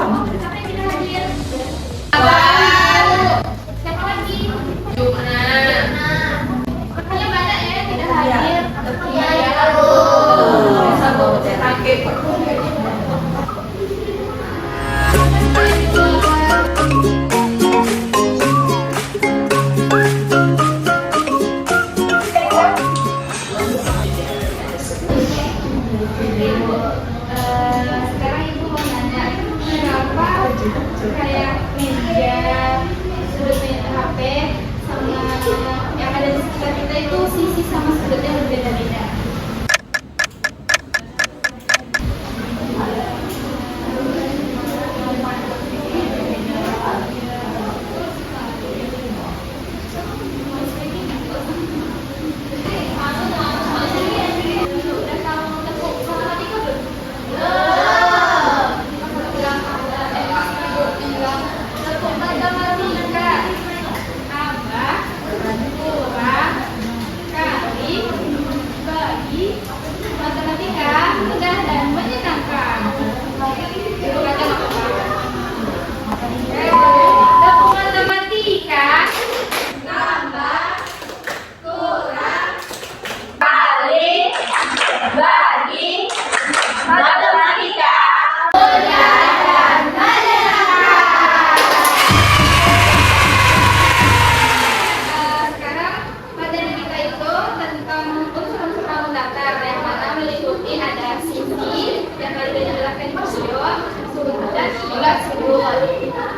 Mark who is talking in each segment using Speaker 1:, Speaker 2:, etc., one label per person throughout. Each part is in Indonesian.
Speaker 1: Siapa yang tidak hadir? Baru. Siapa lagi? Jumna. Makanya banyak ya yang tidak hadir. Iya. Satu pakai. Sekarang ibu mau nanya, kenapa kayak meja, sudut meja HP sama yang ada di sekitar kita itu sisi sama sudutnya berbeda-beda?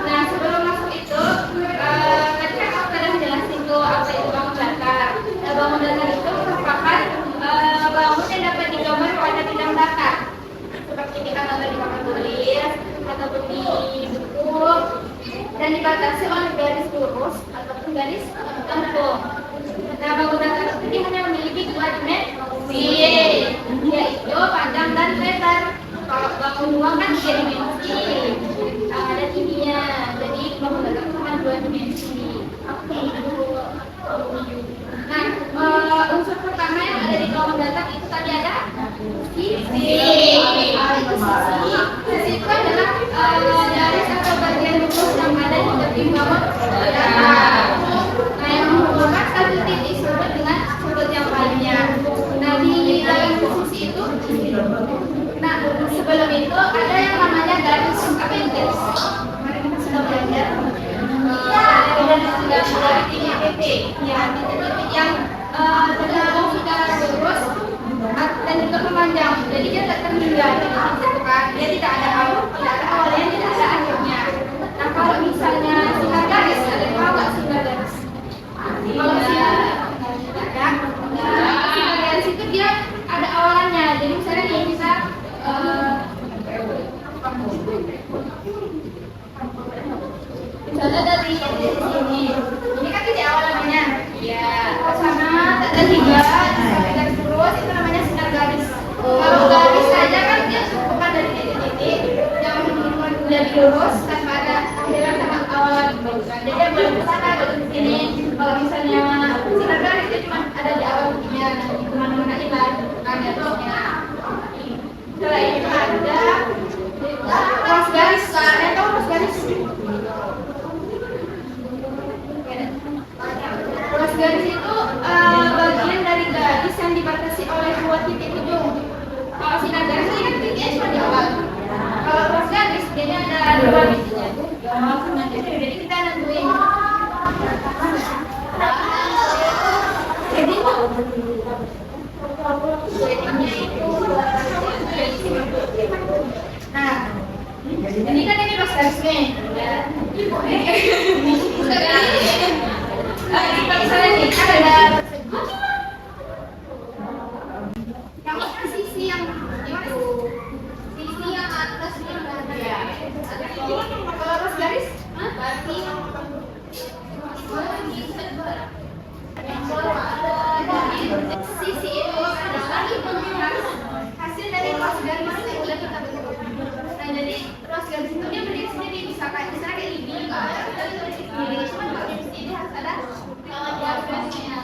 Speaker 1: Nah, sebelum masuk itu, tadi kan aku sudah menjelaskan tuh apa itu bangun datar. Nah, bangun datar itu merupakan bangun yang dapat digambar pada bidang datar, seperti kita gambar di papan tulis ataupun di buku, dan dibatasi oleh garis lurus ataupun garis lengkung. Nah, bangun datar itu dia hanya memiliki dua dimensi, yaitu panjang dan lebar. Kalau bangun ruang kan tiga dimensi, ada tingginya, jadi bangun datar cuma dua dimensi. Oke, nah, unsur pertama yang ada di bangun datar itu tadi ada sisi. Sisi itu adalah garis atau bagian lurus yang ada di tepi bangun datar. Nah, yang menghubungkan satu titik sudut dengan sudut yang lainnya. Nah, di dalam sisi itu, nah, sebelum itu ada yang namanya garis. Apa itu garis? Kemarin kita sudah belajar. Garis sudah titik-titik. Ya, titik-titik yang tergabung secara lurus dan juga memanjang. Jadi dia tak terhingga. Dia tidak ada awal, tidak ada awalnya, tidak ada akhirnya. Nah, kalau misalnya sinar garis, ada yang tahu nggak sinar garis? Kalau sinar garis itu dia ada awalannya. Jadi misalnya nih kita misalnya dari sini, ini kan titik awal namanya, ya, ke sana ada tiga sampai garis lurus, itu namanya sinar garis. Kalau garis saja kan dia bukan dari titik-titik yang dari lurus tanpa ada akhiran sama awalan. Jadi dia boleh ke sana, boleh ke sini. Kalau misalnya sinar garis itu cuma ada di awal begini, di kemana-mana hilang, kan garisnya. Setelah itu ada ras garis. Kalian tahu ras garis? Ras garis itu bagian dari garis yang dibatasi oleh dua titik ujung. Kalau sinar garis ini kan titiknya cuma di awal. Kalau ras garis dia ada dua titiknya. Jadi kita nentuin. Jadi nah, ini kan ini ras garis nih. Kalau misalnya nih ada yang mana sisi yang gimana sih? Sisi yang atas ini ya. Kalau ras garis, berarti sisi itu adalah hasil dari ras garis yang sudah kita bentuk. Nah, jadi ras garis itu dia berdiri sendiri, misalnya kayak ini, kita tulis sendiri, cuma kalau di sini harus ada ras garisnya.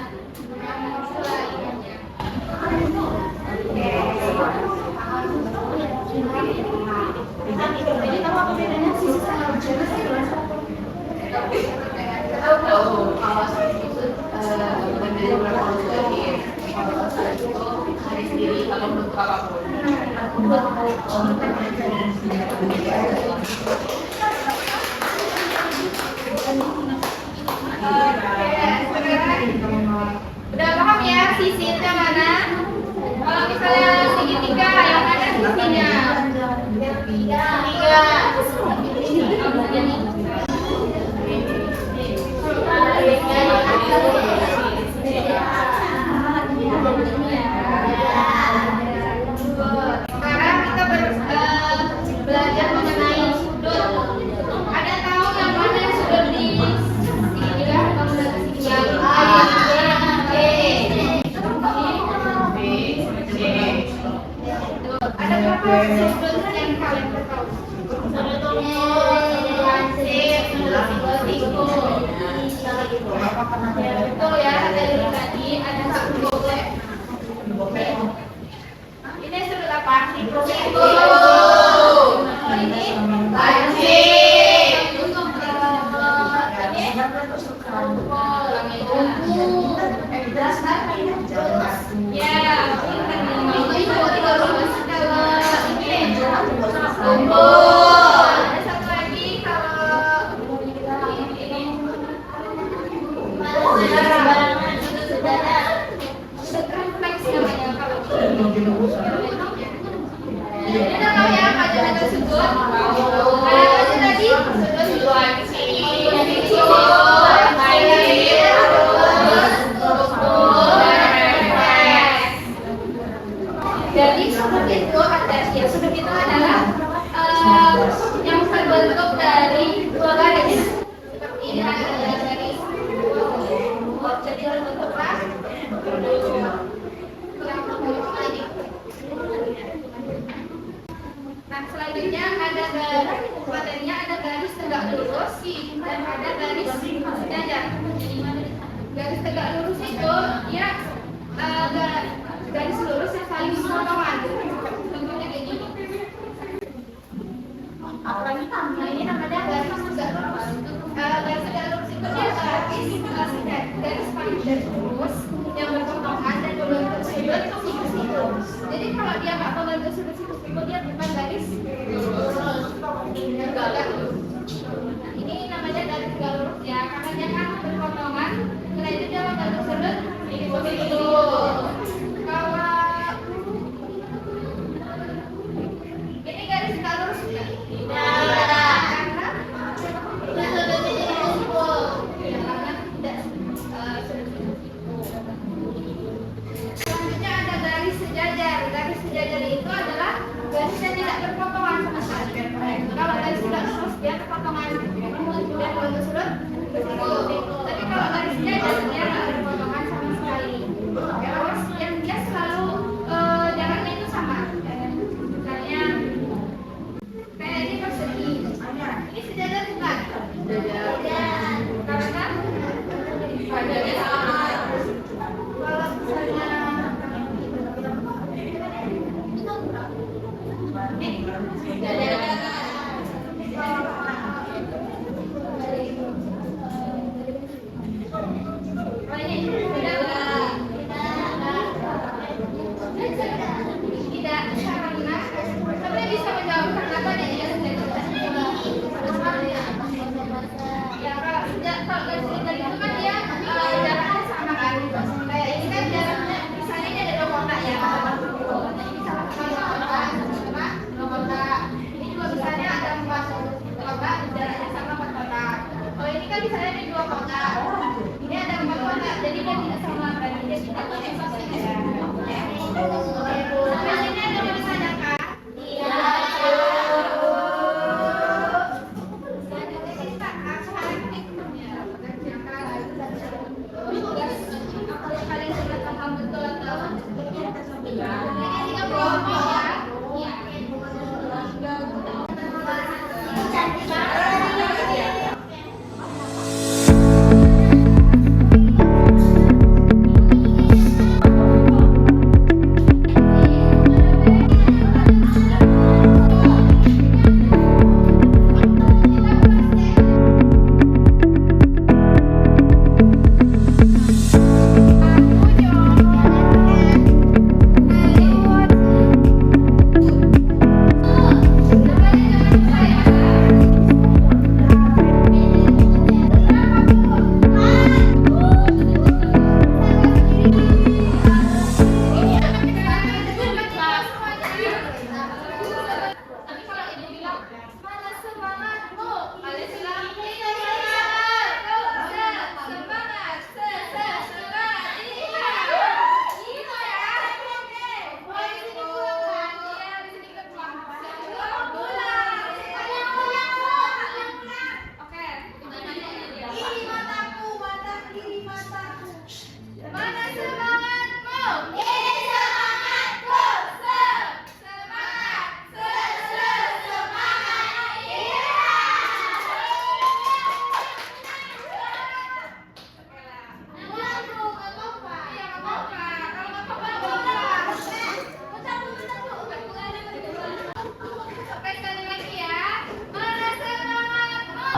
Speaker 1: kalau itu menjadi berapa dari sendiri kalau untuk apapun. Udah paham ya sisinya mana? Kalau misalnya segitiga yang ada sisinya tiga. Sekarang kita belajar mengenai sudut. Ada tahu yang mana sudut di segitiga? Kamu dari segitiga. Ada berapa sudut yang kalian tahu? Sudut betul ya, dari tadi ada satu ini sudut apa? Ini ada satu lagi kalau ini kompleks namanya kalau ini tahu ya pelajaran tersebut ada tadi sudut jadi sudut itu adalah yang terbentuk dari dua garis seperti ini ada garis jadi terbentuklah nah selanjutnya ada materinya ada garis tegak lurus dan ada garis sejajar. Garis tegak lurus itu ya garis lurus yang saling berpotongan. Contohnya kayak gini. Nah ini namanya garis tegak lurus. Garis tegak lurus itu dia garis paling lurus yang berpotongan dan membentuk sudut siku-siku. Jadi kalau dia nggak membentuk sudut siku-siku dia bukan garis tegak lurus. Nah ini namanya garis tegak lurus ya karena dia kan berpotongan. Karena itu dia membentuk sudut siku-siku. Ini garis tegak lurus tidak? Selanjutnya ada garis sejajar. Garis sejajar itu adalah garis yang tidak berpotongan sama sekali. Kalau garis tegak lurus dia berpotongan dan membentuk sudut. Tapi kalau garis sejajar dia tidak berpotongan sama sekali. Terus yang dia selalu jaraknya itu sama. Misalnya kayak ini persegi. Ini sejajar bukan? Sejajar. Karena panjangnya sama. Kalau misalnya tidak karena tapi bisa menjawab kenapa dia tidak ya kalau garis sejajar itu kan dia jaraknya sama kan kayak ini kan jaraknya misalnya ini ada dua kotak ya ini sama dua kotak ini juga misalnya ada 4 kotak jaraknya sama 4 kotak kalau ini kan misalnya ada 2 kotak ini ada 4 kotak jadi dia tidak sama berarti dia tidak pakai sejajar. Nah, ini ada tulisannya kan? Iya. Selanjutnya kita akan kalian sudah paham betul atau? Ini 3 kelompok ya.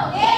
Speaker 1: Oke.